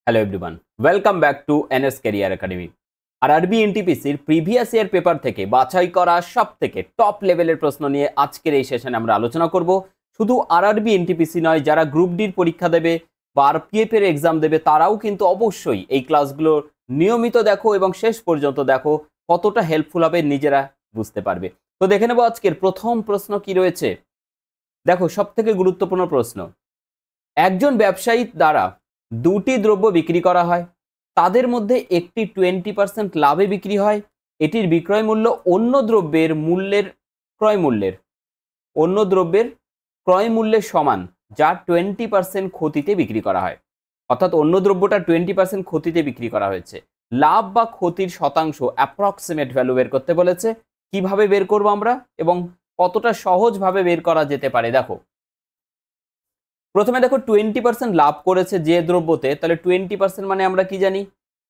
Hello everyone, welcome back to NS career academy. RRB এনটিপিসির previous year paper থেকে বাছাই করা সব থেকে টপ লেভেলের প্রশ্ন নিয়ে আজকের এই সেশনে আমরা আলোচনা করব। শুধু আরআরবি এনটিপিসি নয়, যারা গ্রুপ ডির পরীক্ষা দেবে বা আরপিএফ এর এক্সাম দেবে তারাও কিন্তু অবশ্যই এই ক্লাসগুলো নিয়মিত দেখো এবং শেষ পর্যন্ত দেখো, কতটা হেল্পফুল হবে নিজেরা বুঝতে পারবে। তো দেখে নেব আজকের প্রথম প্রশ্ন কি রয়েছে। দেখো, সব থেকে গুরুত্বপূর্ণ প্রশ্ন, একজন ব্যবসায়ীর দ্বারা দুটি দ্রব্য বিক্রি করা হয়, তাদের মধ্যে একটি 20% লাভে বিক্রি হয়, এটির বিক্রয় মূল্য অন্য দ্রব্যের ক্রয় মূল্যের সমান, যা 20% ক্ষতিতে বিক্রি করা হয়। অর্থাৎ অন্য দ্রব্যটা 20% ক্ষতিতে বিক্রি করা হয়েছে। লাভ বা ক্ষতির শতাংশ অ্যাপ্রক্সিমেট ভ্যালু বের করতে বলেছে। কিভাবে বের করব আমরা এবং কতটা সহজভাবে বের করা যেতে পারে দেখো। প্রথমে দেখো 20% লাভ করেছে যে দ্রব্যতে, তাহলে 20% মানে আমরা কি জানি,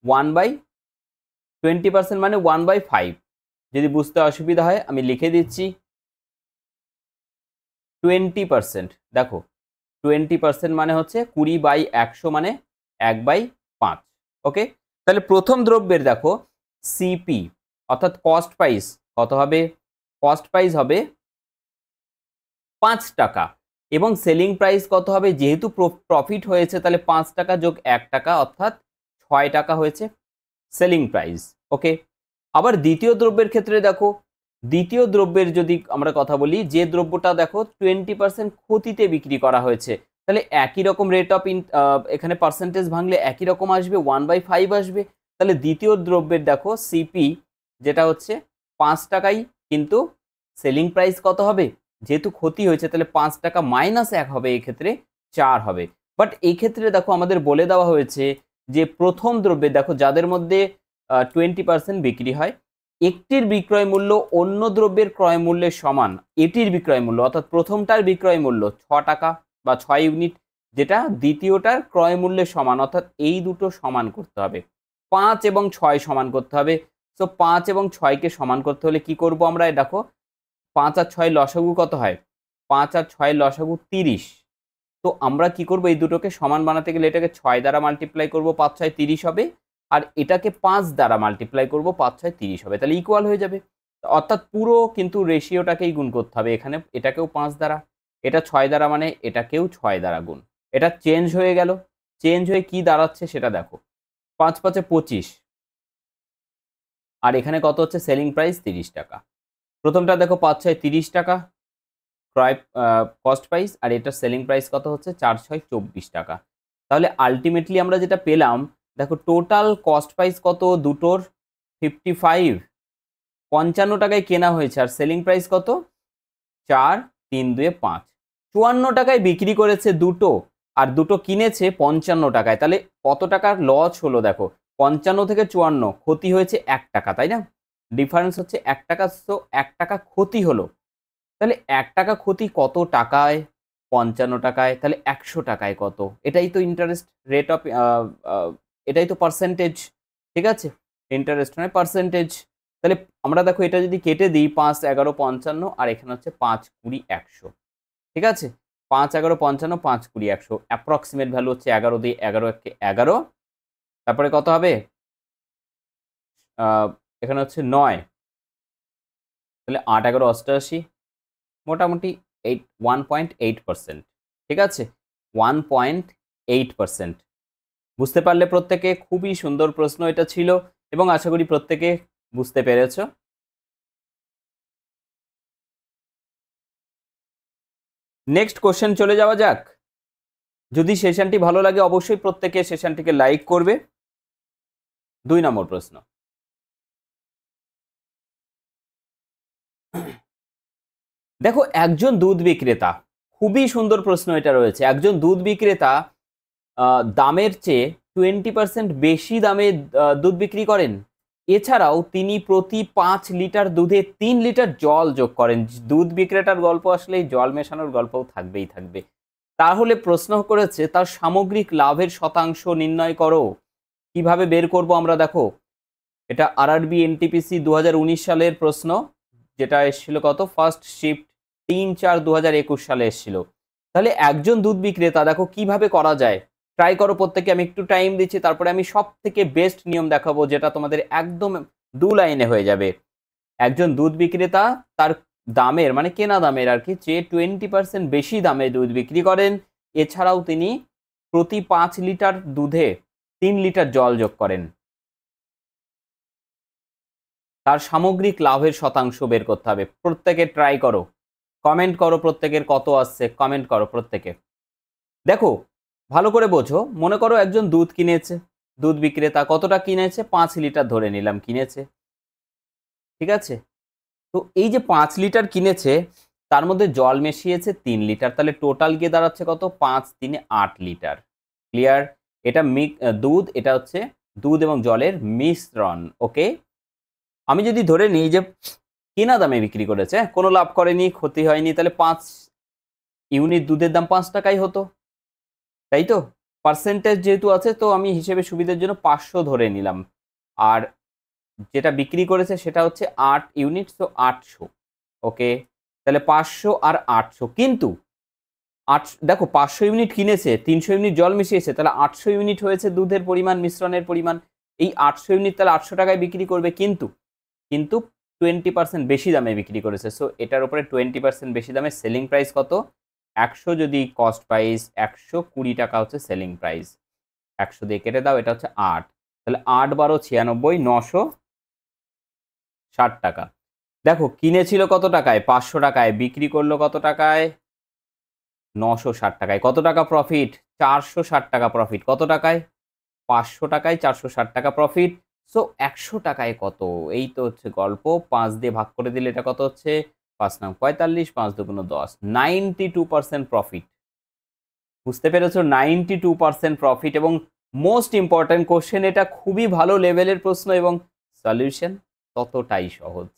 1/20% মানে 1/5। যদি বুঝতে অসুবিধা হয় আমি লিখে দিচ্ছি 20%। দেখো 20% মানে হচ্ছে 20/100 মানে 1/5। ওকে, তাহলে প্রথম দ্রব্যের দেখো সিপি অর্থাৎ কস্ট প্রাইস কত হবে, কস্ট প্রাইস হবে 5 টাকা এবং সেলিং প্রাইস কত হবে, যেহেতু প্রফিট হয়েছে তাহলে 5 টাকা যোগ 1 টাকা অর্থাৎ 6 টাকা হয়েছে সেলিং প্রাইস। ওকে, আবার দ্বিতীয় দ্রব্যের ক্ষেত্রে দেখো, দ্বিতীয় দ্রব্যের যদি আমরা কথা বলি, যে দ্রব্যটা দেখো 20% ক্ষতিতে বিক্রি করা হয়েছে, তাহলে একই রকম রেট অফ এখানে পার্সেন্টেজ ভাঙলে একই রকম আসবে, 1/5 আসবে। তাহলে দ্বিতীয় দ্রব্যের দেখো সিপি যেটা হচ্ছে 5 টাকাই, কিন্তু সেলিং প্রাইস কত হবে, যেহেতু ক্ষতি হয়েছে তাহলে 5 টাকা মাইনাস 1 হবে, এক্ষেত্রে 4 হবে। বাট এই ক্ষেত্রে দেখো আমাদের বলে দেওয়া হয়েছে যে প্রথম দ্রব্যে দেখো যাদের মধ্যে 20% বিক্রি হয়, একটির বিক্রয় মূল্য অন্য দ্রব্যের ক্রয় মূল্যের সমান, এটির বিক্রয় মূল্য অর্থাৎ প্রথমটার বিক্রয় মূল্য 6 টাকা বা 6 ইউনিট, যেটা দ্বিতীয়টার ক্রয় মূল্যের সমান, অর্থাৎ এই দুটো সমান করতে হবে, 5 এবং 6 সমান করতে হবে। তো 5 এবং 6কে সমান করতে হলে কি করব আমরা, দেখো 5 আর 6 লসাগু কত হয়, 5 আর 6 লসাগু 30। তো আমরা কি করব, এই দুটোকে সমান বানাতে গেলে এটাকে 6 দ্বারা মাল্টিপ্লাই করব, 5 6 30 হবে, আর এটাকে 5 দ্বারা মাল্টিপ্লাই করব, 5 6 30 হবে, তাহলে ইকুয়াল হয়ে যাবে। অর্থাৎ পুরো কিন্তু রেশিওটাকেই গুণ করতে হবে, এখানে এটাকেও 5 দ্বারা, এটা 6 দ্বারা, মানে এটাকেও 6 দ্বারা গুণ। এটা চেঞ্জ হয়ে গেল, চেঞ্জ হয়ে কি দাঁড়াচ্ছে সেটা দেখো, 5 5 25, আর এখানে কত হচ্ছে সেলিং প্রাইস 30 টাকা। প্রথমটা দেখো 5 6 30 টাকা ক্রয় কস্ট প্রাইস, আর এটার সেলিং প্রাইস কত হচ্ছে 4 6 24 টাকা। তাহলে আলটিমেটলি আমরা যেটা পেলাম, দেখো টোটাল কস্ট প্রাইস কত দুটোর, 55, 55 টাকায় কেনা হয়েছে, আর সেলিং প্রাইস কত 4 3 2 5, 54 টাকায় বিক্রি করেছে দুটো, আর দুটো কিনেছে 55 টাকায়। তাহলে কত টাকার লস হলো দেখো, 55 থেকে 54 ক্ষতি হয়েছে 1 টাকা, তাই না, ডিফারেন্স হচ্ছে 1 টাকা। তো 1 টাকা ক্ষতি হলো, তাহলে 1 টাকা ক্ষতি কত টাকায়, 55 টাকায়, তাহলে 100 টাকায় কত, এটাই তো ইন্টারেস্ট রেট অফ, এটাই তো পার্সেন্টেজ। ঠিক আছে, ইন্টারেস্ট মানে পার্সেন্টেজ। তাহলে আমরা দেখো এটা যদি কেটে দিই, 5 11 55, আর এখানে হচ্ছে 5 20 100। ঠিক আছে, 5 11 55 5 20 100, অ্যাপ্রক্সিমেট ভ্যালু হচ্ছে 11 দিয়ে 11 কে 11, তারপরে কত হবে, এখানে হচ্ছে 9, তাহলে 8 11 88, মোটামুটি 1.8%। ঠিক আছে, 1.8%। বুঝতে পারলে প্রত্যেকে, খুবই সুন্দর প্রশ্ন এটা ছিল এবং আশা করি প্রত্যেকে বুঝতে পেরেছ। নেক্সট কোশ্চেন চলে যাওয়া যাক। যদি সেশনটি ভালো লাগে অবশ্যই প্রত্যেকে সেশনটিকে লাইক করবে। 2 নম্বর প্রশ্ন, দেখো একজন দুধ বিক্রেতা, খুবই সুন্দর প্রশ্ন এটা রয়েছে, একজন দুধ বিক্রেতা দামের চেয়ে 20% বেশি দামে দুধ বিক্রি করেন। এছাড়াও তিনি প্রতি 5 লিটার দুধে 3 লিটার জল যোগ করেন। দুধ বিক্রেতার গল্প আসলেই জল মেশানোর গল্পও থাকবেই থাকবে। তাহলে প্রশ্ন করেছে তার সামগ্রিক লাভের শতাংশ নির্ণয় করো। কিভাবে বের করব আমরা, দেখো এটা আরআরবি এনটিপিসি 2019 সালের প্রশ্ন, যেটা এসেছিল কত, ফার্স্ট শিফট 3/4/2021 সালে এসেছিল। তাহলে একজন দুধ বিক্রেতা, দেখো কিভাবে করা যায়, ট্রাই করো প্রত্যেকে, আমি একটু টাইম দিচ্ছি, তারপরে আমি সব থেকে বেস্ট নিয়ম দেখাবো যেটা তোমাদের একদম 2 লাইনে হয়ে যাবে। একজন দুধ বিক্রেতা তার দামের মানে কেনা দামের আর কি চেয়ে 20% বেশি দামে দুধ বিক্রি করেন। এছাড়াও তিনি প্রতি 5 লিটার দুধে 3 লিটার জল যোগ করেন। তার সামগ্রিক লাভের শতাংশ বের করতে হবে। প্রত্যেকে ট্রাই করো, কমেন্ট করো, প্রত্যেকের কত আসছে কমেন্ট করো প্রত্যেকে। দেখো ভালো করে বোঝো, মনে করো একজন দুধ কিনেছে, দুধ বিক্রেতা কতটা কিনেছে, 5 লিটার ধরে নিলাম কিনেছে, ঠিক আছে। তো এই যে 5 লিটার কিনেছে তার মধ্যে জল মিশিয়েছে 3 লিটার, তাহলে টোটাল গিয়ে দাঁড়াচ্ছে কত, 5 3 8 লিটার। ক্লিয়ার? এটা দুধ, এটা হচ্ছে দুধ এবং জলের মিশ্রণ। ওকে, আমি যদি ধরে নিই যে কেনা দামে বিক্রি করেছে, কোনো লাভ করেনি, ক্ষতি হয়নি, তাহলে 5 ইউনিট দুধের দাম 5 টাকাই হতো, তাই তো? পার্সেন্টেজ যেহেতু আছে তো আমি হিসেবে সুবিধার জন্য 500 ধরে নিলাম, আর যেটা বিক্রি করেছে সেটা হচ্ছে 8 ইউনিট, তো 800। ওকে, তাহলে 500 আর 800, কিন্তু 8 দেখো 500 ইউনিট কিনেছে, 300 ইউনিট জল মিশিয়েছে, তাহলে 800 ইউনিট হয়েছে দুধের পরিমাণ, মিশ্রণের পরিমাণ। এই 800 ইউনিট তাহলে 800 টাকায় বিক্রি করবে, কিন্তু কিন্তু 20% বেশি দামে বিক্রি করেছে। সো এটার উপরে 20% বেশি দামে সেলিং প্রাইস কত, 100 যদি কস্ট প্রাইস, 120 টাকা হচ্ছে সেলিং প্রাইস। 100 দিয়ে কেটে দাও, এটা হচ্ছে 8, তাহলে 8 12 96, 960 টাকা। দেখো কিনেছিল কত টাকায়, 500 টাকায়, বিক্রি করলো কত টাকায়, 960 টাকায়। কত টাকা প্রফিট, 460 টাকা প্রফিট। কত টাকায়, 500 টাকায় 460 টাকা প্রফিট। সো 100 টাকায় কত, এই তো হচ্ছে গল্প। 5 দিয়ে ভাগ করে দিলে এটা কত হচ্ছে, 5 9 45, 5 2 10, 92% প্রফিট। বুঝতে পেরেছো, 92% প্রফিট। এবং মোস্ট ইম্পর্টেন্ট কোশ্চেন, এটা খুবই ভালো লেভেলের প্রশ্ন এবং সলিউশন ততটাই সহজ।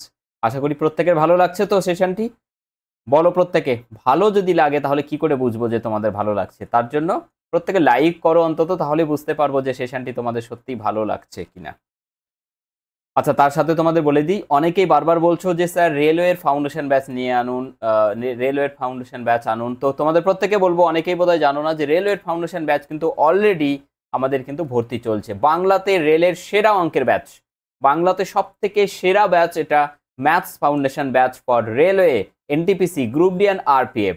আশা করি প্রত্যেকের ভালো লাগছে তো সেশনটি। বলো প্রত্যেকে, ভালো যদি লাগে তাহলে কি করে বুঝবো যে তোমাদের ভালো লাগছে? তার জন্য প্রত্যেকে লাইক করো অন্তত, তাহলে বুঝতে পারবো যে সেশনটি তোমাদের সত্যি ভালো লাগছে কিনা। আচ্ছা, তার সাথে তোমাদের বলে দিই, অনেকেই বারবার বলছো যে স্যার রেলওয়ের ফাউন্ডেশন ব্যাচ নিয়ে আনুন, রেলওয়ের ফাউন্ডেশন ব্যাচ আনুন। তো তোমাদের প্রত্যেকে বলবো, অনেকেই বোধহয় জানো না যে রেলওয়ের ফাউন্ডেশন ব্যাচ কিন্তু অলরেডি আমাদের কিন্তু ভর্তি চলছে। বাংলাতে রেলের সেরা অঙ্কের ব্যাচ, বাংলাতে সব থেকে সেরা ব্যাচ এটা, maths foundation batch for railway, NTPC, group D and RPF.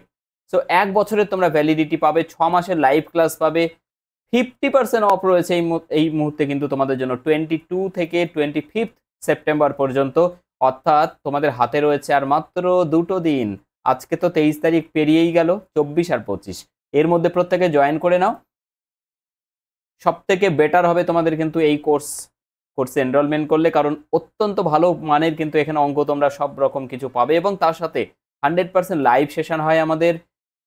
So 1 বছরের তোমরা ভ্যালিডিটি পাবে, 6 মাসের লাইভ ক্লাস পাবে, 50% অফ রয়েছে এই মুহূর্তে কিন্তু তোমাদের জন্য 22 থেকে 25 সেপ্টেম্বর পর্যন্ত। অর্থাৎ তোমাদের হাতে রয়েছে আর মাত্র 2টো দিন। আজকে তো 23 তারিখ পেরিয়েই গেল, 24 আর 25, এর মধ্যে প্রত্যেকে জয়েন করে নাও। সব থেকে বেটার হবে তোমাদের কিন্তু এই কোর্সে এনরোলমেন্ট করলে, কারণ অত্যন্ত ভালো মানের কিন্তু এখানে অঙ্ক তোমরা সব রকম কিছু পাবে, এবং তার সাথে 100% লাইভ সেশন হয় আমাদের।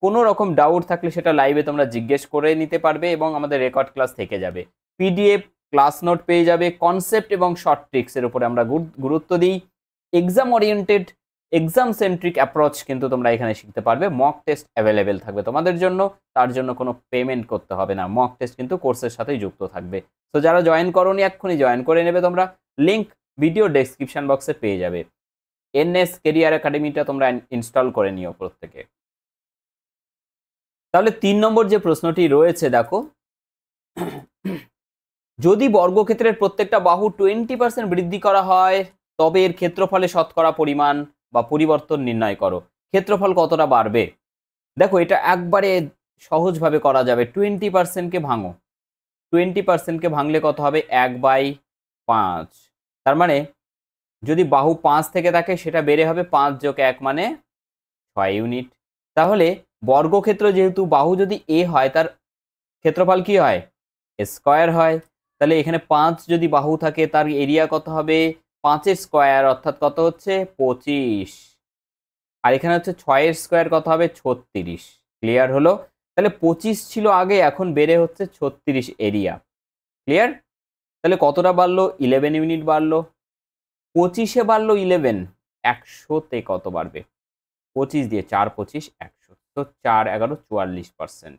কোনো রকম ডাউট থাকলে সেটা লাইভে তোমরা জিজ্ঞেস করে নিতে পারবে, এবং আমাদের রেকর্ড ক্লাস থেকে যাবে, পিডিএফ ক্লাস নোট পেয়ে যাবে। কনসেপ্ট এবং শর্ট ট্রিক্সের উপরে আমরা গুরুত্ব দিই। Exam oriented, exam centric approach কিন্তু তোমরা এখানে শিখতে পারবে। মক টেস্ট অ্যাভেলেবেল থাকবে তোমাদের জন্য, তার জন্য কোনো পেমেন্ট করতে হবে না। মক টেস্ট কিন্তু কোর্সের সাথেই যুক্ত থাকবে। তো যারা জয়েন করোনি এক্ষুনি জয়েন করে নেবে তোমরা, লিঙ্ক ভিডিও ডেসক্রিপশন বক্সে পেয়ে যাবে। এনএস কেরিয়ার একাডেমিটা তোমরা ইনস্টল করে নিও প্রত্যেকে। তাহলে 3 নম্বর যে প্রশ্নটি রয়েছে দেখো, যদি বর্গক্ষেত্রের প্রত্যেকটা বাহু 20% বৃদ্ধি করা হয় তবে এর ক্ষেত্রফলে শতকরা পরিমাণ বা পরিবর্তন নির্ণয় করো। ক্ষেত্রফল কতটা বাড়বে? দেখো এটা একবারে সহজভাবে করা যাবে। 20%কে ভাঙো, 20%কে ভাঙলে কত হবে, 1/5। তার মানে যদি বাহু 5 থেকে থাকে সেটা বেড়ে হবে 5 যোগ 1 মানে 6 ইউনিট। তাহলে বর্গক্ষেত্র যেহেতু বাহু যদি এ হয় তার ক্ষেত্রফল কি হয়, স্কয়ার হয়। তাহলে এখানে 5 যদি বাহু থাকে তার এরিয়া কত হবে, 5 এর স্কয়ার, অর্থাৎ কত হচ্ছে 25। আর এখানে হচ্ছে 6 এর স্কয়ার কত হবে, 36। ক্লিয়ার হলো? তাহলে 25 ছিল আগে, এখন বেড়ে হচ্ছে 36 এরিয়া। ক্লিয়ার? তাহলে কতটা বাড়লো, 11 ইউনিট বাড়লো। 25-এ বাড়লো 11, 100-তে কত বাড়বে, 25 দিয়ে 4 25 100, তো 4 11 44%।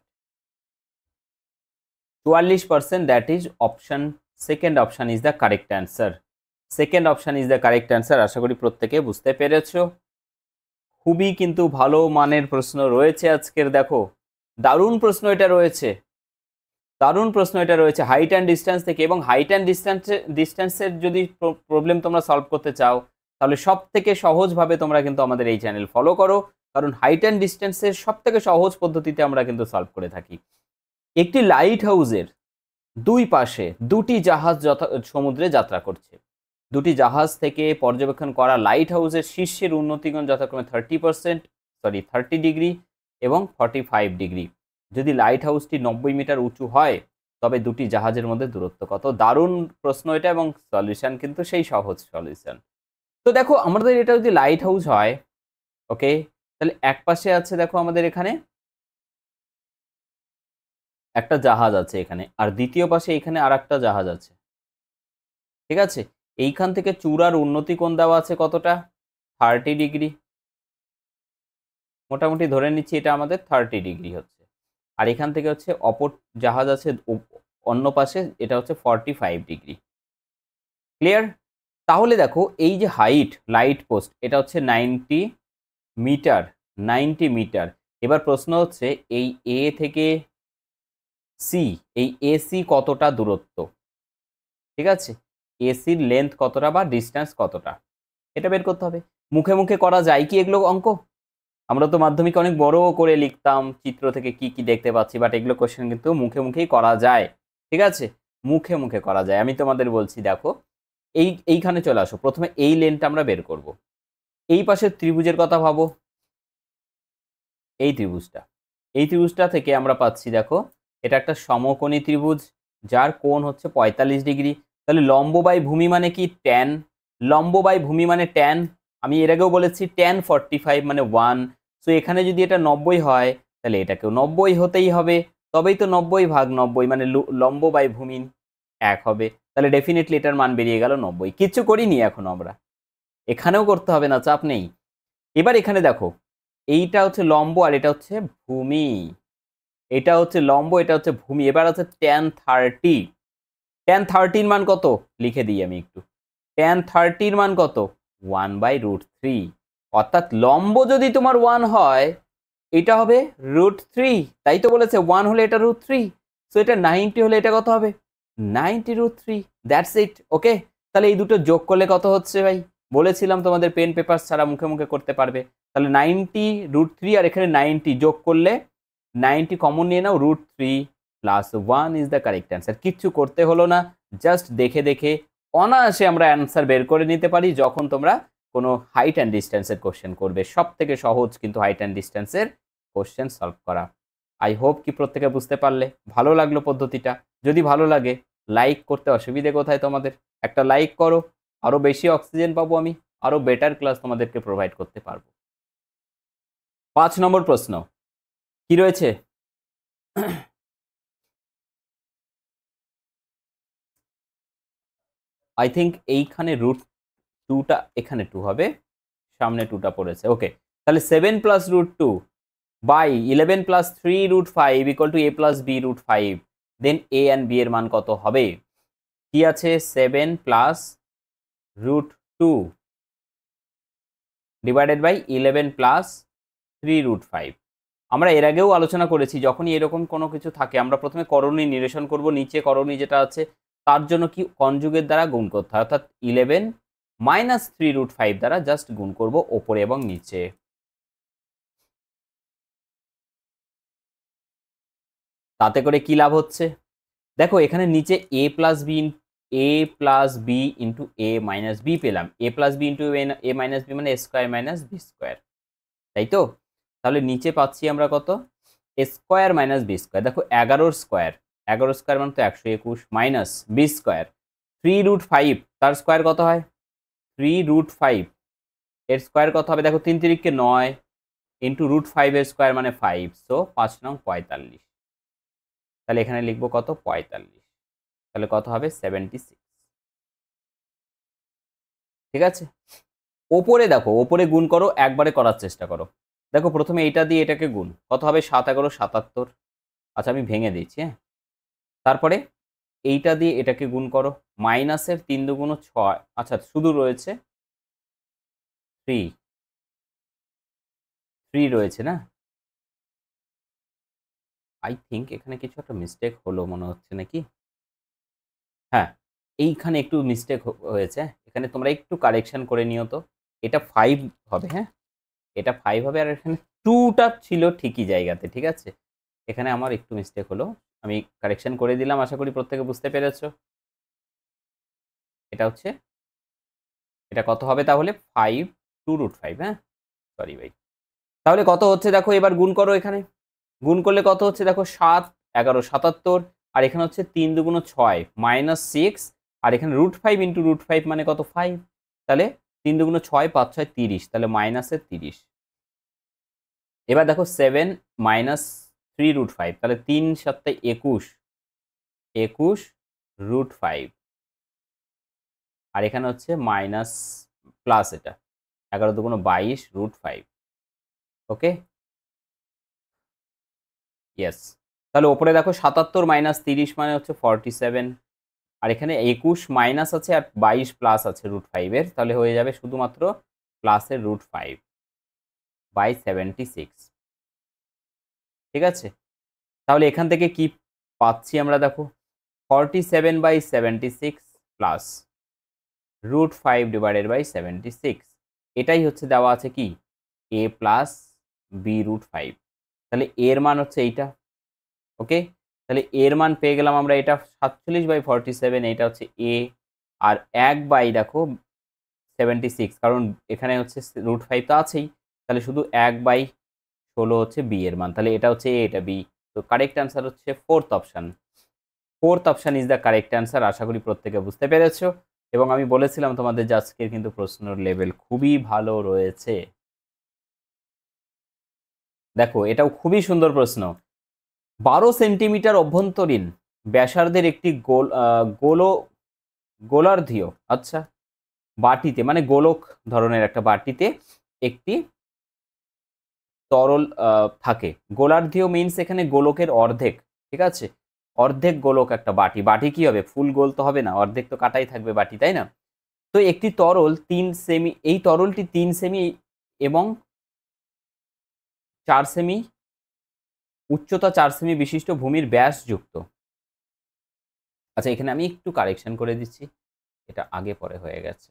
44%, that is option, second option is the correct answer. Second option is the correct answer. আশা করি প্রত্যেকে বুঝতে পেরেছো। খুবই কিন্তু ভালো মানের প্রশ্ন রয়েছে আজকের, দেখো দারুণ প্রশ্ন এটা রয়েছে। দারুণ প্রশ্ন এটা রয়েছে হাইট অ্যান্ড ডিস্টেন্স থেকে, এবং হাইট অ্যান্ড ডিস্টেন্সের যদি প্রবলেম তোমরা সলভ করতে চাও তাহলে সব থেকে সহজভাবে তোমরা কিন্তু আমাদের এই চ্যানেল ফলো করো, কারণ হাইট অ্যান্ড ডিস্টেন্সের সব থেকে সহজ পদ্ধতিতে আমরা কিন্তু সলভ করে থাকি। একটি লাইট হাউসের দুই পাশে দুটি জাহাজ সমুদ্রে যাত্রা করছে। দুটি জাহাজ থেকে পর্যবেক্ষণ করা লাইট হাউসের শীর্ষের উন্নতিকোণ যথাক্রমে 30 ডিগ্রি এবং 45 ডিগ্রি। যদি লাইট হাউসটি 90 মিটার উঁচু হয় তবে দুটি জাহাজের মধ্যে দূরত্ব কত? দারুণ প্রশ্ন এটা, এবং সলিউশন কিন্তু সেই সহজ সলিউশন। তো দেখো আমাদের এটা যদি লাইট হাউস হয়, ওকে, তাহলে এক পাশে আছে দেখো আমাদের এখানে একটা জাহাজ আছে এখানে, আর দ্বিতীয় পাশে এখানে আর একটা জাহাজ আছে, ঠিক আছে। এইখান থেকে চূড়ার উন্নতি কোণ দেওয়া আছে কতটা? 30 ডিগ্রি, মোটামুটি ধরে নিচ্ছি এটা আমাদের 30 ডিগ্রি হচ্ছে। আর এখান থেকে হচ্ছে অপর জাহাজ আছে অন্য পাশে, এটা হচ্ছে 45 ডিগ্রি। ক্লিয়ার? তাহলে দেখো এই যে হাইট লাইট পোস্ট এটা হচ্ছে 90 মিটার, 90 মিটার। এবার প্রশ্ন হচ্ছে এই এ থেকে সি, এই এসি কতটা দূরত্ব, ঠিক আছে, এসির লেন্থ কতটা বা ডিস্টেন্স কতটা, এটা বের করতে হবে। মুখে মুখে করা যায় কি এগুলো অঙ্ক? আমরা তো মাধ্যমিকে অনেক বড় করে লিখতাম চিত্র থেকে কি কি দেখতে পাচ্ছি, বাট এগুলো কোশ্চেন কিন্তু মুখে মুখেই করা যায়, ঠিক আছে, মুখে মুখে করা যায়। আমি তোমাদের বলছি দেখো, এইখানে চলে আসো, প্রথমে এই লেনটা আমরা বের করব। এই পাশের ত্রিভুজের কথা ভাবো, এই ত্রিভুজটা থেকে আমরা পাচ্ছি দেখো এটা একটা সমকোণী ত্রিভুজ যার কোণ হচ্ছে 45 ডিগ্রি। তাহলে লম্ব বাই ভূমি মানে কি? ট্যান। লম্ব বাই ভূমি মানে ট্যান, আমি এর আগেও বলেছি ট্যান 45 মানে 1। সো এখানে যদি এটা 90 হয় তাহলে এটাকেও 90 হতেই হবে, তবেই তো 90/90 মানে লম্ব বাই ভূমি 1 হবে। তাহলে ডেফিনেটলি এটার মান বেরিয়ে গেল 90। কিচ্ছু করিনি এখনো আমরা, এখানেও করতে হবে না, চাপ নেই। এবার এখানে দেখো এইটা হচ্ছে লম্ব আর এটা হচ্ছে ভূমি, এটা হচ্ছে লম্ব এটা হচ্ছে ভূমি। এবার আছে tan 30, tan 30 মান কত লিখে দিই আমি একটু, tan 30 মান কত? 1/√3। অর্থাৎ লম্ব যদি তোমার 1 হয় এটা হবে √3, তাই তো বলেছে 1 হলে এটা √3, সো এটা 90 হলে এটা কত হবে? 90√3, দ্যাটস ইট। ওকে, তাহলে এই দুটো যোগ করলে কত হচ্ছে ভাই? বলেছিলাম তোমাদের পেন পেপার ছাড়া মুখে মুখে করতে পারবে। তাহলে 90√3 আর এখানে 90 যোগ করলে 90 কমন নিয়ে নাও, √3 + 1 ইজ দ্য কারেক্ট অ্যান্সার। কিচ্ছু করতে হলো না, জাস্ট দেখে দেখে অনায়াসে আমরা অ্যান্সার বের করে নিতে পারি যখন তোমরা কোনো হাইট অ্যান্ড ডিস্টেন্সের কোশ্চেন করবে। সব থেকে সহজ কিন্তু হাইট অ্যান্ড ডিস্টেন্সের কোশ্চেন সলভ করা। আই হোপ কি প্রত্যেকে বুঝতে পারলে, ভালো লাগলো পদ্ধতিটা। যদি ভালো লাগে লাইক করতে অসুবিধে কোথায় তোমাদের? একটা লাইক করো, আরও বেশি অক্সিজেন পাবো আমি, আরও বেটার ক্লাস তোমাদেরকে প্রোভাইড করতে পারবো। 5 নম্বর প্রশ্ন কি রয়েছে? আই থিঙ্ক এইখানে √2টা এখানে 2 হবে, সামনে 2টা পড়েছে। ওকে, তাহলে 7 + √2 by 11 + 3√5 = a + b√5, then a and b এর মান কত হবে? কি আছে? 7 + √2 ডিভাইডেড বাই 11 + 3√5। আমরা এর আগেও আলোচনা করেছি যখনই এরকম কোনো কিছু থাকে আমরা প্রথমে করণী নিরসন করব, নিচে করণী যেটা আছে তার জন্য কি কনজুগেট দ্বারা গুণ করতে হয়, অর্থাৎ 11 - 3√5 দ্বারা জাস্ট গুণ করব ওপরে এবং নিচে। তাতে করে কি লাভ হচ্ছে? দেখো এখানে নিচে a + b * a - b পেলাম। a + b * a - b মানে a² - b², তাই তো? তাহলে নিচে পাচ্ছি আমরা কত? a² - b²। দেখো 11 স্কোয়ার, 11 স্কোয়ার মানে তো 121 মাইনাস b², 3√5 তার স্কোয়ার কত হয়? 3√5 এর স্কোয়ার কত হবে? দেখো 3 3 9 ইন্টু √5 এর স্কোয়ার মানে 5, সো 5 নং 45। তাহলে এখানে লিখবো কত? 45। তাহলে কত হবে? 76। ঠিক আছে, ওপরে দেখো, ওপরে গুণ করো, একবারে করার চেষ্টা করো। দেখো প্রথমে এইটা দিয়ে এটাকে গুণ, কত হবে? 7 11 77। আচ্ছা আমি ভেঙে দিচ্ছি, হ্যাঁ। তারপরে এইটা দিয়ে এটাকে গুণ করো, মাইনাসের 3 2 6, আচ্ছা শুধু রয়েছে 3 রয়েছে না? আই থিঙ্ক এখানে কিছু একটা মিস্টেক হলো মনে হচ্ছে নাকি। হ্যাঁ, এইখানে একটু মিস্টেক হয়েছে। এখানে তোমরা একটু কারেকশন করে নিও তো। এটা 5 হবে, হ্যাঁ? এটা 5 হবে আর এখানে 2 টা ছিল ঠিকই জায়গাতে, ঠিক আছে? এখানে আমার একটু মিস্টেক হলো। আমি কারেকশন করে দিলাম। আশা করি প্রত্যেকে বুঝতে পেরেছো। এটা হচ্ছে, এটা কত হবে তাহলে? 5 2 রুট 5, হ্যাঁ? সরি ভাই। তাহলে কত হচ্ছে দেখো, এবার গুণ করো এখানে। গুণ করলে কত হচ্ছে দেখো, 7 11 77, আর এখানে হচ্ছে 3 দুগুণ 6 -6, আর এখানে √5 ইন্টু √5 মানে কত? 5। তাহলে 3 দুগুণ 6 5 6 30, তাহলে মাইনাসের 30। এবার দেখো 7 -3 √5, তাহলে 3 7 21 21 √5, আর এখানে হচ্ছে মাইনাস প্লাস এটা 11 দুগুণ 22 √5। ওকে, ইয়েস। তাহলে ওপরে দেখো 77 -30 মানে হচ্ছে 47, আর এখানে 21 মাইনাস আছে আর 22 প্লাস আছে √5 এর, তাহলে হয়ে যাবে শুধুমাত্র প্লাসের √5 বাই 76। ঠিক আছে, তাহলে এখান থেকে কি পাচ্ছি আমরা দেখো, 47/76 প্লাস √5 ডিভাইডেড বাই 76। এটাই হচ্ছে দেওয়া আছে কি, a প্লাস বি √5। তাহলে এর মান হচ্ছে এইটা। ওকে, তাহলে এর মান পেয়ে গেলাম আমরা, এটা 47/47, এটা হচ্ছে এ, আর 1/দেখো 76, কারণ এখানে হচ্ছে √5 তো আছেই, তাহলে শুধু 1/16 হচ্ছে বি এর মান, তাহলে এটা হচ্ছে এ, এটা বি। তো কারেক্ট অ্যান্সার হচ্ছে fourth option. Fourth option is the correct answer. আশা করি প্রত্যেকে বুঝতে পেরেছো, এবং আমি বলেছিলাম তোমাদের যে আজকের কিন্তু প্রশ্নের লেভেল খুবই ভালো রয়েছে। দেখো এটাও খুবই সুন্দর প্রশ্ন। 12 সেন্টিমিটার অভ্যন্তরীণ ব্যাসার্ধের একটি গোলার্ধীয়, আচ্ছা, বাটিতে, মানে গোলক ধরনের একটা বাটিতে একটি তরল থাকে। গোলার্ধীয় মিনস এখানে গোলকের অর্ধেক, ঠিক আছে? অর্ধেক গোলক একটা বাটি। বাটি কি হবে? ফুল গোল তো হবে না, অর্ধেক তো কাটাই থাকবে বাটি, তাই না? তো একটি তরল 3 সেমি, এই তরলটি 3 সেমি এবং 4 সেমি উচ্চতা, 4 সেমি বিশিষ্ট ভূমির ব্যাস যুক্ত। আচ্ছা, এখানে আমি একটু কারেকশন করে দিচ্ছি, এটা আগে পরে হয়ে গেছে।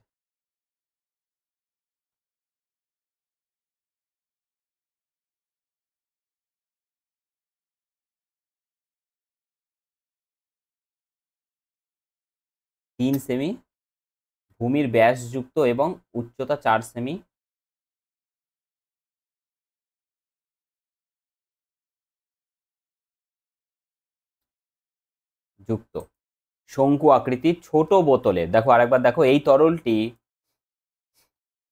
3 সেমি ভূমির ব্যাস যুক্ত এবং উচ্চতা 4 সেমি যুক্ত শঙ্কু আকৃতির ছোট বোতলে, দেখো আরেকবার দেখো, এই তরলটি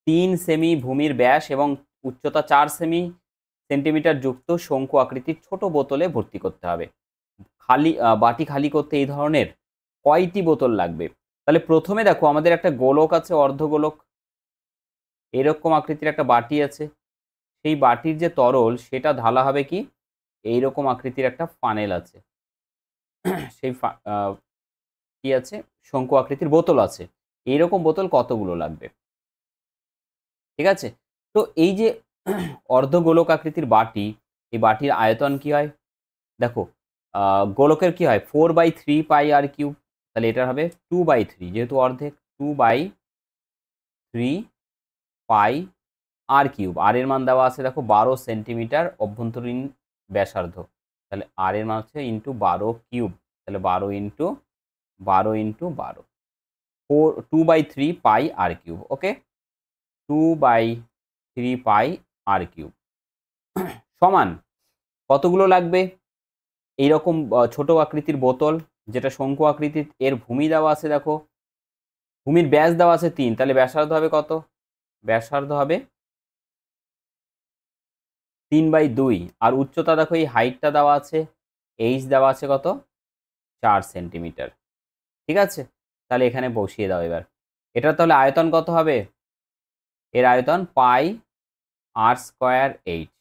3 সেমি ভূমির ব্যাস এবং উচ্চতা 4 সেন্টিমিটার যুক্ত শঙ্কু আকৃতির ছোট বোতলে ভর্তি করতে হবে। খালি বাটি খালি করতে এই ধরনের কয়টি বোতল লাগবে? তাহলে প্রথমে দেখো আমাদের একটা গোলক আছে, অর্ধগোলক, এরকম আকৃতির একটা বাটি আছে। সেই বাটির যে তরল সেটা ঢালা হবে কি, এইরকম আকৃতির একটা ফানেল আছে। সেই কি আছে, শঙ্কু আকৃতির বোতল আছে। এইরকম বোতল কতগুলো লাগবে? ঠিক আছে, তো এই যে অর্ধগোলক আকৃতির বাটি, এই বাটির আয়তন কি হয় দেখো, গোলকের কি হয় 4/3 পাই আর কিউব, তাহলে এটার হবে 2/3, যেহেতু অর্ধেক 2/3 পাই আর কিউব। আর এর মান দেওয়া আছে দেখো 12 সেন্টিমিটার অভ্যন্তরীণ ব্যাসার্ধ, তাহলে আর এর মান হচ্ছে ইন্টু 12 কিউব, তাহলে 12 ইন্টু 12 2/3 পাই আর কিউব। ওকে, 2/3 পাই আর কিউব সমান কতগুলো লাগবে? এইরকম ছোট আকৃতির বোতল যেটা শঙ্কু আকৃতির, এর ভূমি দেওয়া আছে দেখো, ভূমির ব্যাস দেওয়া আছে 3, তাহলে ব্যাসার্ধ হবে কত? ব্যাসার্ধ হবে 3/2, আর উচ্চতা দেখো, এই হাইটটা দেওয়া আছে, এইচ দেওয়া আছে কত? 4 সেন্টিমিটার। ঠিক আছে, তাহলে এখানে বসিয়ে দাও এবার। এটার তাহলে আয়তন কত হবে? এর আয়তন পাই আর স্কোয়ার এইচ,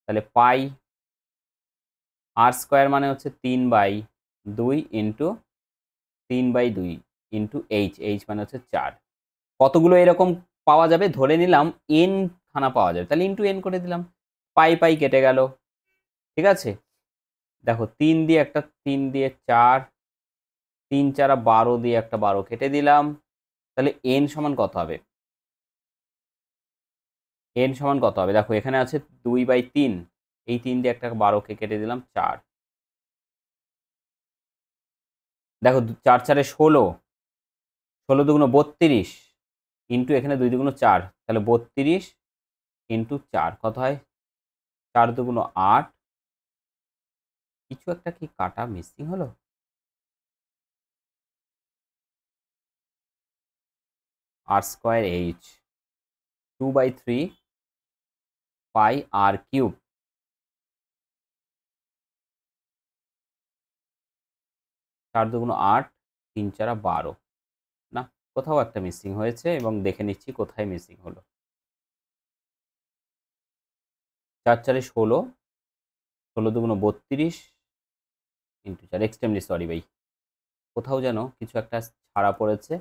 তাহলে পাই আর স্কোয়ার মানে হচ্ছে 3/2 ইন্টু 3/2 ইন্টু এইচ, এইচ মানে হচ্ছে 4। কতগুলো এরকম পাওয়া যাবে? ধরে নিলাম এন খানা পাওয়া যাবে, তাহলে ইন্টু এন করে দিলাম, পাই পাই কেটে গেল। ঠিক আছে, দেখো 3 দিয়ে একটা 3 দিয়ে 4, 3 4 12 দিয়ে একটা 12 কেটে দিলাম। তাহলে n সমান কত হবে? n সমান কত হবে? দেখো এখানে আছে 2/3, এই 3 দিয়ে একটা 12কে কেটে দিলাম 4। দেখো 4 4 16, 16 দুগুণ 32, ইন্টু এখানে 2 দুগুণ 4, তাহলে 32 ইন্টু 4 কত হয়? 4 দুগুণ 8। কিছু একটা কি কাটা মিসিং হলো? r স্কয়ার h 2/3 পাই r কিউব। 4 দুগুণ 8, 3 4 12। না, কোথাও একটা মিসিং হয়েছে এবং দেখে নিচ্ছি কোথায় মিসিং হলো। 4 4 16, 16 দুগুণ 32 ইন্টু 4। এক্সট্রিমলি সরি ভাই, কোথাও যেন কিছু একটা ছাড়া পড়েছে।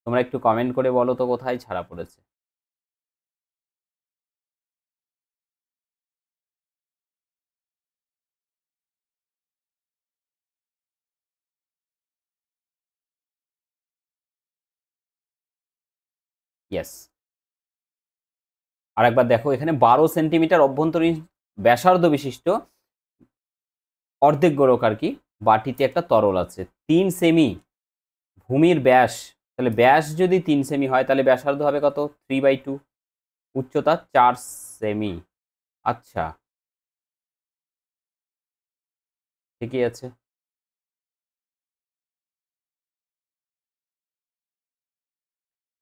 তোমরা একটু কমেন্ট করে বলো তো কোথায় ছাড়া পড়েছে। ইয়েস, আরেকবার দেখো এখানে 12 সেন্টিমিটার অভ্যন্তরীণ ব্যাসার্ধ বিশিষ্ট অর্ধেক গোলক কি বাটিতে একটা তরল আছে 3 সেমি ভূমির ব্যাস। তাহলে ব্যাস যদি 3 সেমি হয় তাহলে ব্যাসার্ধ হবে কত? 3/2। উচ্চতা 4 সেমি। আচ্ছা, ঠিকই আছে।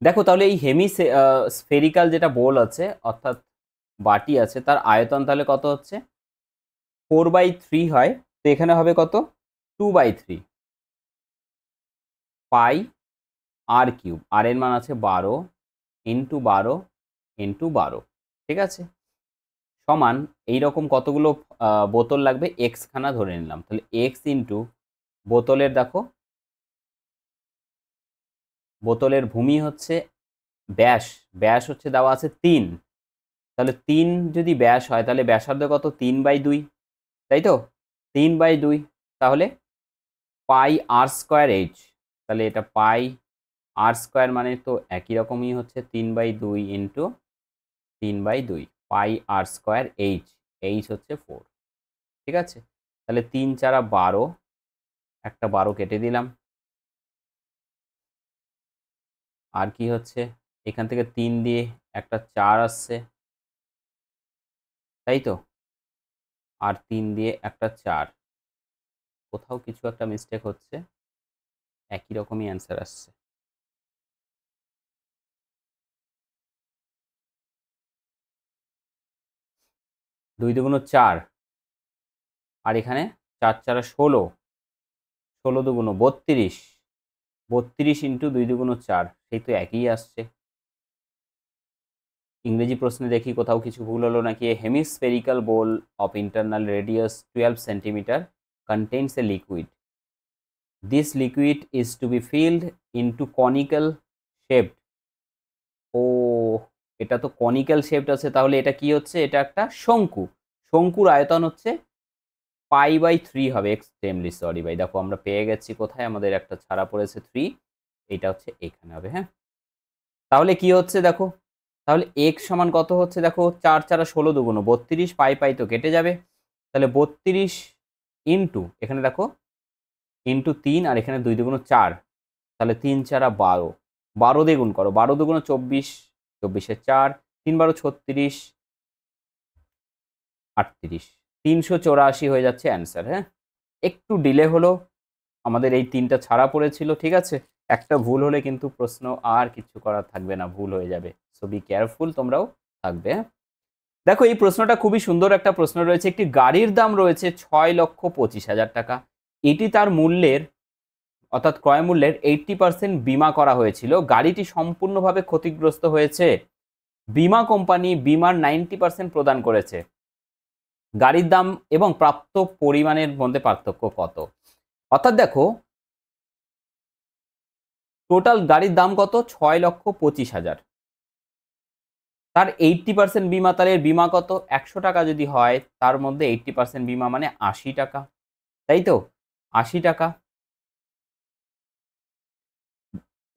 দেখো তাহলে এই স্ফেরিক্যাল যেটা বোল আছে অর্থাৎ বাটি আছে তার আয়তন তাহলে কত হচ্ছে? 4/3 হয়, তো এখানে হবে কত? 2/3 পাই আর কিউব। আর এর মান আছে 12 ইন্টু 12 ইন্টু 12, ঠিক আছে, সমান এইরকম কতগুলো বোতল লাগবে? এক্স খানা ধরে নিলাম। তাহলে এক্স ইন্টু বোতলের, দেখো বোতলের ভূমি হচ্ছে ব্যাস, ব্যাস হচ্ছে দেওয়া আছে 3, তাহলে 3 যদি ব্যাস হয় তাহলে ব্যাসার্ধ কত? 3/2, তাই তো? 3/2, তাহলে পাই আর স্কোয়ার এইচ। তাহলে এটা পাই আর স্কোয়ার মানে তো একই রকমই হচ্ছে 3/2 ইন্টু 3/2 পাই আর স্কোয়ার এইচ। এইচ হচ্ছে 4, ঠিক আছে। তাহলে 3 4 12, একটা 12 কেটে দিলাম। আর কি হচ্ছে? এখান থেকে 3 দিয়ে একটা 4 আসছে, তাই তো? আর 3 দিয়ে একটা 4, কোথাও কিছু একটা মিস্টেক হচ্ছে, একই রকমই অ্যান্সার আসছে। দুই দুগুণ 4, আর এখানে 4 4 16, 16 দুগুণ 32, 32 ইন্টু 2 দুগুণ 4, সেই তো একই আসছে। ইংরেজি প্রশ্নে দেখি কোথাও কিছু ভুল হলো নাকি। Hemispherical bowl of internal radius 12 centimetre contains a liquid. This liquid is to be filled into conical shaped. ও, এটা তো কনিক্যাল শেপড আছে, তাহলে এটা কি হচ্ছে? এটা একটা শঙ্কু। শঙ্কুর আয়তন হচ্ছে π/3 হবে। এক্সট্রিমলি সরি ভাই, দেখো আমরা পেয়ে গেছি কোথায়, আমাদের একটা ছাড়া পড়েছে 3, এটা হচ্ছে এখানে হবে। হ্যাঁ, তাহলে কি হচ্ছে দেখো, তাহলে এক্স সমান কত হচ্ছে? দেখো 4 4 16 দুগুণ 32, পাই পাই তো কেটে যাবে। তাহলে 32 ইন্টু এখানে দেখো ইন্টু 3, আর এখানে 2 দুগুণ 4, তাহলে 3 4 12, 12 দিয়ে গুণ করো, 12 দুগুণ 24, 24 4, 3 12 36, 38, 384 হয়ে যাচ্ছে অ্যান্সার। হ্যাঁ, একটু ডিলে হলো, আমাদের এই 3টা ছাড়া পড়েছিল, ঠিক আছে। একটা ভুল হলে কিন্তু প্রশ্ন আর কিছু করার থাকবে না, ভুল হয়ে যাবে। সো বি কেয়ারফুল, তোমরাও থাকবে। হ্যাঁ, দেখো এই প্রশ্নটা খুবই সুন্দর একটা প্রশ্ন রয়েছে। একটি গাড়ির দাম রয়েছে 6,25,000 টাকা। এটি তার মূল্যের অর্থাৎ ক্রয় মূল্যের 80% বীমা করা হয়েছিল। গাড়িটি সম্পূর্ণভাবে ক্ষতিগ্রস্ত হয়েছে। বীমা কোম্পানি বীমার 90% প্রদান করেছে। গাড়ির দাম এবং প্রাপ্ত পরিমাণের মধ্যে পার্থক্য কত? অর্থাৎ দেখো টোটাল গাড়ির দাম কত? 6,25,000, তার 80% বীমা, তাহলে বীমা কত? 100 টাকা যদি হয় তার মধ্যে 80% বীমা মানে 80 টাকা। তাই তো, 80 টাকা।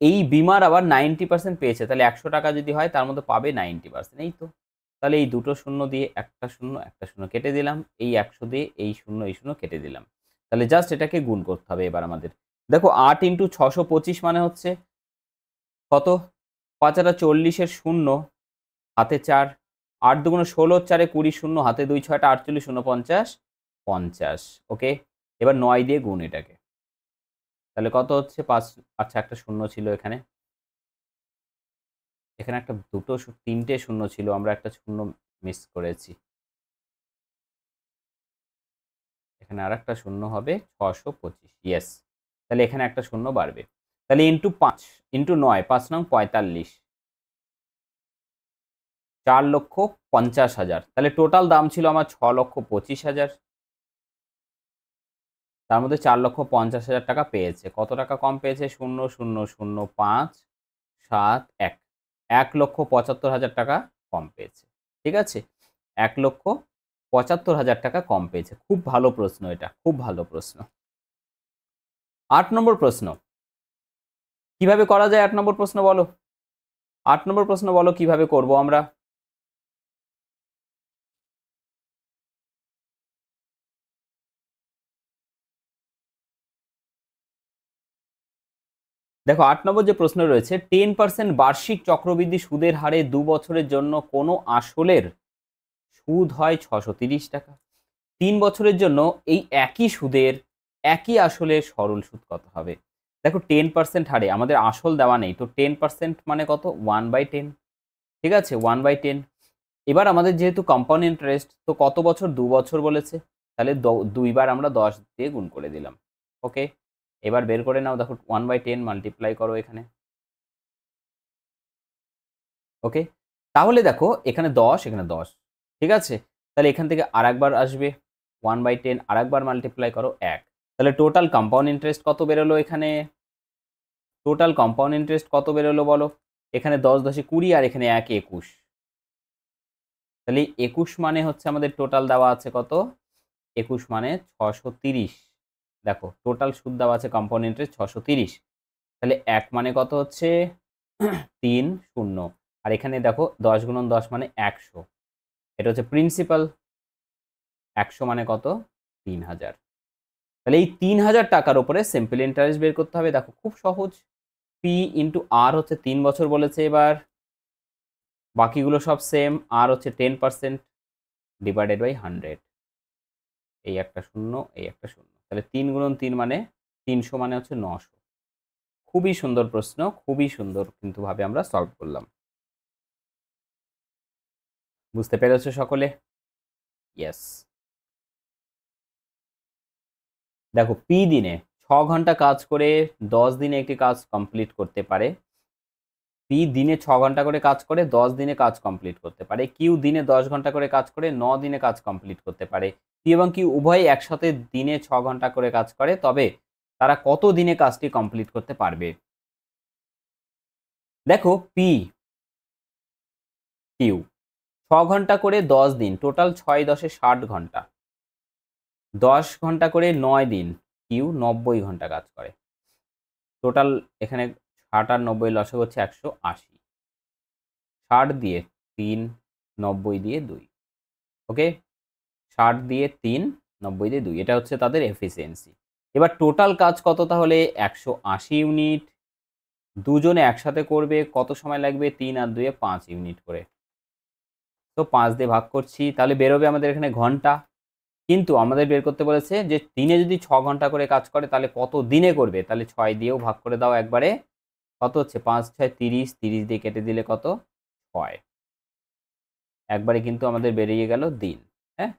এই বিমার আবার 90% পেয়েছে, তাহলে 100 টাকা যদি হয় তার মধ্যে পাবে 90%, এই তো। তাহলে এই দুটো শূন্য দিয়ে একটা শূন্য কেটে দিলাম, এই 100 দিয়ে এই শূন্য কেটে দিলাম। তাহলে জাস্ট এটাকে গুণ করতে হবে এবার আমাদের। দেখো 8 × 625 মানে হচ্ছে কত? 5 × 40 শূন্য, হাতে 4, 8 × 2 = 16, 4 × 20, শূন্য হাতে 2, 6 × 48, 49, 50। ওকে, এবার 9 দিয়ে গুণ এটাকে। তাহলে কত হচ্ছে? 5। আচ্ছা, একটা শূন্য ছিল এখানে, এখানে একটা তিনটে শূন্য ছিল, আমরা একটা শূন্য মিস করেছি। এখানে আর একটা শূন্য হবে, 625। ইয়েস, তাহলে এখানে একটা শূন্য বাড়বে। তাহলে ইন্টু 5 ইন্টু 9, 5 নং 45, 4,50,000। তাহলে টোটাল দাম ছিল আমার 6,25,000। তার মধ্যে 4,50,000 টাকা পেয়েছে। কত টাকা কম পেয়েছে? 0,005,7,1, 1,75,000 টাকা কম পেয়েছে। ঠিক আছে, 1,75,000 টাকা কম পেয়েছে। খুব ভালো প্রশ্ন এটা, খুব ভালো প্রশ্ন। 8 নম্বর প্রশ্ন কিভাবে করা যায়? 8 নম্বর প্রশ্ন বলো, 8 নম্বর প্রশ্ন বলো কিভাবে করব আমরা। দেখো 8 নম্বর যে প্রশ্ন রয়েছে, 10% বার্ষিক চক্রবৃদ্ধি সুদের হারে 2 বছরের জন্য কোনো আসলের সুদ হয় 630 টাকা। 3 বছরের জন্য এই একই সুদের একই আসলের সরল সুদ কত হবে? দেখো 10% হারে আমাদের আসল দেওয়া নেই, তো 10% মানে কত? 1/10। ঠিক আছে, 1/10। এবার আমাদের যেহেতু কম্পাউন্ড ইন্টারেস্ট, তো কত বছর? 2 বছর বলেছে, তাহলে 2 বার আমরা 10 দিয়ে গুণ করে দিলাম। ওকে, এবার বের করে নাও। দেখো 1/10 মাল্টিপ্লাই করো এখানে। ওকে, তাহলে দেখো এখানে 10, এখানে 10। ঠিক আছে, তাহলে এখান থেকে আরেকবার আসবে 1/10, আরেকবার মাল্টিপ্লাই করো 1। তাহলে টোটাল কম্পাউন্ড ইন্টারেস্ট কত বেরোলো এখানে? টোটাল কম্পাউন্ড ইন্টারেস্ট কত বেরোলো বলো? এখানে 10 10 20, আর এখানে 1 21। তাহলে 21 মানে হচ্ছে আমাদের টোটাল দেওয়া আছে কত? 21 মানে 630। দেখো টোটাল সুদ দেওয়া আছে কম্পাউন্ড ইন্টারেস্ট 630। তাহলে 1 মানে কত হচ্ছে? 3 শূন্য। আর এখানে দেখো 10 × 10 মানে 100। এটা হচ্ছে প্রিন্সিপাল। 100 মানে কত? 3000। তাহলে এই 3000 টাকার উপরে সিম্পল ইন্টারেস্ট বের করতে হবে। দেখো খুব সহজ, পি ইন্টু আর হচ্ছে 3 বছর বলেছে, এবার বাকিগুলো সব সেম। আর হচ্ছে 10% ডিভাইডেড বাই 100। এই একটা শূন্য, এই একটা শূন্য, তাহলে 3 × 3 মানে 300, মানে হচ্ছে 900। খুবই সুন্দর প্রশ্ন, খুবই সুন্দর কিন্তু ভাবে আমরা সলভ করলাম। বুঝতে পেরেছো সকলে? ইয়েস। দেখো পি দিনে 6 ঘন্টা কাজ করে 10 দিনে একটি কাজ কমপ্লিট করতে পারে। পি দিনে 6 ঘন্টা করে কাজ করে 10 দিনে কাজ কমপ্লিট করতে পারে। কিউ দিনে 10 ঘন্টা করে কাজ করে 9 দিনে কাজ কমপ্লিট করতে পারে। পি এবং কিউ উভয়ই একসাথে দিনে 6 ঘন্টা করে কাজ করে, তবে তারা কত দিনে কাজটি কমপ্লিট করতে পারবে? দেখো পি কিউ 6 ঘন্টা করে 10 দিন, টোটাল 6 10 60 ঘন্টা। 10 ঘন্টা করে 9 দিন, কিউ 90 ঘন্টা কাজ করে। টোটাল এখানে 60 আর 90 লসাগু হচ্ছে 180। 60 দিয়ে 3, 90 দিয়ে 2। ওকে, 60 দিয়ে 3, 90 দিয়ে 2, এটা হচ্ছে তাদের এফিসিয়েন্সি। এবার টোটাল কাজ কত তাহলে? 180 ইউনিট। দুজনে একসাথে করবে, কত সময় লাগবে? 3 আর 2 5 ইউনিট করে। তো 5 দিয়ে ভাগ করছি, তাহলে বেরোবে আমাদের এখানে ঘন্টা। কিন্তু আমাদের বের করতে বলেছে যে দিনে যদি 6 ঘন্টা করে কাজ করে তাহলে কত দিনে করবে? তাহলে 6 দিয়েও ভাগ করে দাও একবারে। কত হচ্ছে? 5 6 30, 30 দিয়ে কেটে দিলে কত? 6। একবারে কিন্তু আমাদের বেরিয়ে গেল দিন। হ্যাঁ,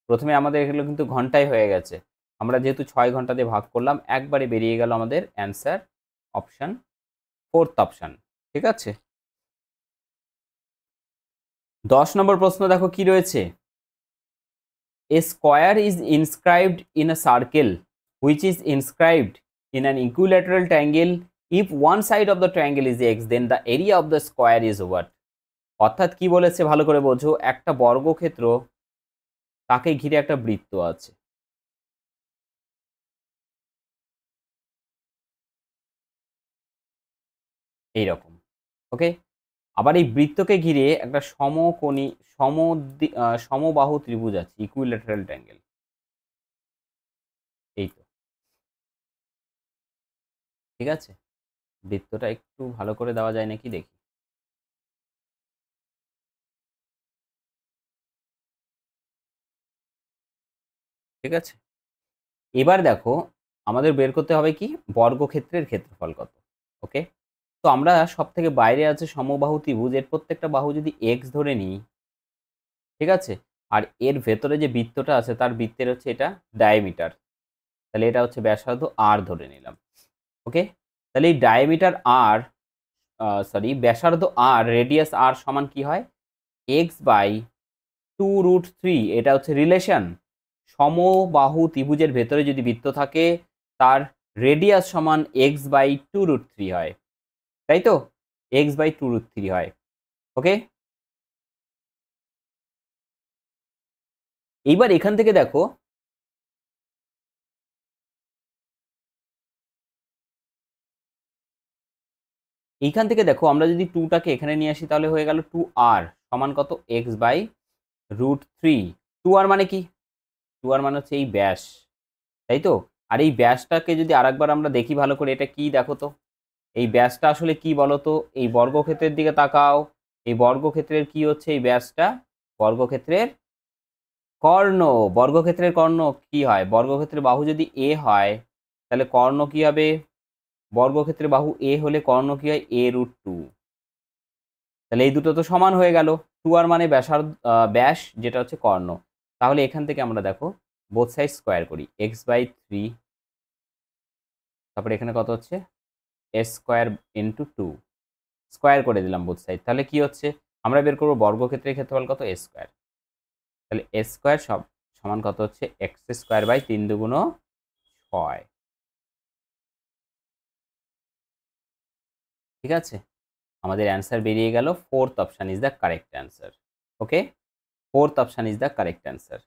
প্রথমে আমাদের এগুলো কিন্তু ঘন্টায় হয়ে গেছে, আমরা যেহেতু 6 ঘন্টা দিয়ে ভাগ করলাম, একবারে বেরিয়ে গেল আমাদের অ্যান্সার অপশান, 4th অপশান। ঠিক আছে, 10 নম্বর প্রশ্ন দেখো কি রয়েছে। A square is inscribed in a circle which is inscribed in an equilateral triangle. If one side of the triangle is x, then the area of the square is what? অর্থাৎ কি বলেছে ভালো করে বোঝো। একটা বর্গক্ষেত্র, তাকে ঘিরে একটা বৃত্ত আছে। এইরকম। ওকে, আবার এই বৃত্তকে ঘিরে একটা সমবাহু ত্রিভুজ আছে, ইকুইল্যাটারাল ট্রায়াঙ্গেল। এই তো, ঠিক আছে। বৃত্তটা একটু ভালো করে দেওয়া যায় নাকি দেখি। ঠিক আছে, এবার দেখো আমাদের বের করতে হবে কি, বর্গক্ষেত্রের ক্ষেত্রফল কত। ওকে, তো আমরা সব থেকে বাইরে আছে সমবাহু ত্রিভুজ, এর প্রত্যেকটা বাহু যদি এক্স ধরে নিই, ঠিক আছে, আর এর ভেতরে যে বৃত্তটা আছে তার বৃত্তের হচ্ছে এটা ডায়ামিটার, তাহলে এটা হচ্ছে ব্যাসার্ধ আর ধরে নিলাম। ওকে, তাহলে এই ডায়ামিটার আর, সরি ব্যাসার্ধ আর, রেডিয়াস আর সমান কি হয়, এক্স বাই 2√3। এটা হচ্ছে রিলেশন, সমবাহু ত্রিভুজের ভেতরে যদি বৃত্ত থাকে তার রেডিয়াস সমান এক্স বাই 2√3 হয়, তাই তো, এক্স বাই 2√3 হয়। ওকে, এইবার এখান থেকে দেখো, এইখান থেকে দেখো আমরা যদি 2টাকে এখানে নিয়ে আসি তাহলে হয়ে গেল 2r সমান কত, এক্স বাই √3। 2r মানে কি, 2r মানে হচ্ছে এই ব্যাস, তাই তো। আর এই ব্যাসটাকে যদি আরেকবার আমরা দেখি ভালো করে, এটা কি দেখো তো, এই ব্যাসটা আসলে কি বলো তো, এই বর্গক্ষেত্রের দিকে তাকাও, এই বর্গক্ষেত্রের কি হচ্ছে এই ব্যাসটা, বর্গক্ষেত্রের কর্ণ। বর্গক্ষেত্রের কর্ণ কি হয়, বর্গক্ষেত্রের বাহু যদি এ হয় তাহলে কর্ণ কি হবে, বর্গক্ষেত্রের বাহু এ হলে কর্ণ কি হয়, a√2। তাহলে এই দুটো তো সমান হয়ে গেল, 2r মানে ব্যাস যেটা হচ্ছে কর্ণ। তাহলে এখান থেকে আমরা দেখো বোথ সাইড স্কোয়ার করি, এক্স বাই 3, তারপরে এখানে কত হচ্ছে এস স্কোয়ার ইন্টু 2, স্কোয়ার করে দিলাম বোথ সাইড। তাহলে কি হচ্ছে, আমরা বের করবো বর্গক্ষেত্রের ক্ষেত্রফল কত, এ স্কোয়ার। তাহলে এ স্কোয়ার সমান কত হচ্ছে, এক্স স্কোয়ার বাই 3 দুগুণ 6। ঠিক আছে, আমাদের অ্যান্সার বেরিয়ে গেল, fourth option is the correct answer. Okay, fourth option is the correct answer.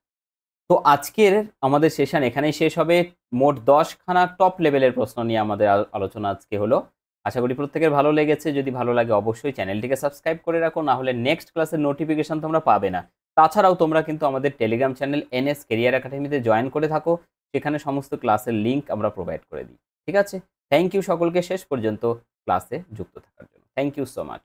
তো আজকের আমাদের সেশন এখানেই শেষ হবে। মোট 10খানা টপ লেভেলের প্রশ্ন নিয়ে আমাদের আলোচনা আজকে হলো। আশা করি প্রত্যেকের ভালো লেগেছে। যদি ভালো লাগে অবশ্যই চ্যানেলটিকে সাবস্ক্রাইব করে রাখো, না হলে নেক্সট ক্লাসের নোটিফিকেশন তোমরা পাবে না। তাছাড়াও তোমরা কিন্তু আমাদের টেলিগ্রাম চ্যানেল এনএস কেরিয়ার একাডেমিতে জয়েন করে থাকো, সেখানে সমস্ত ক্লাসের লিঙ্ক আমরা প্রোভাইড করে দিই। ঠিক আছে, থ্যাংক ইউ সকলকে শেষ পর্যন্ত ক্লাসে যুক্ত থাকার জন্য। Thank you so much.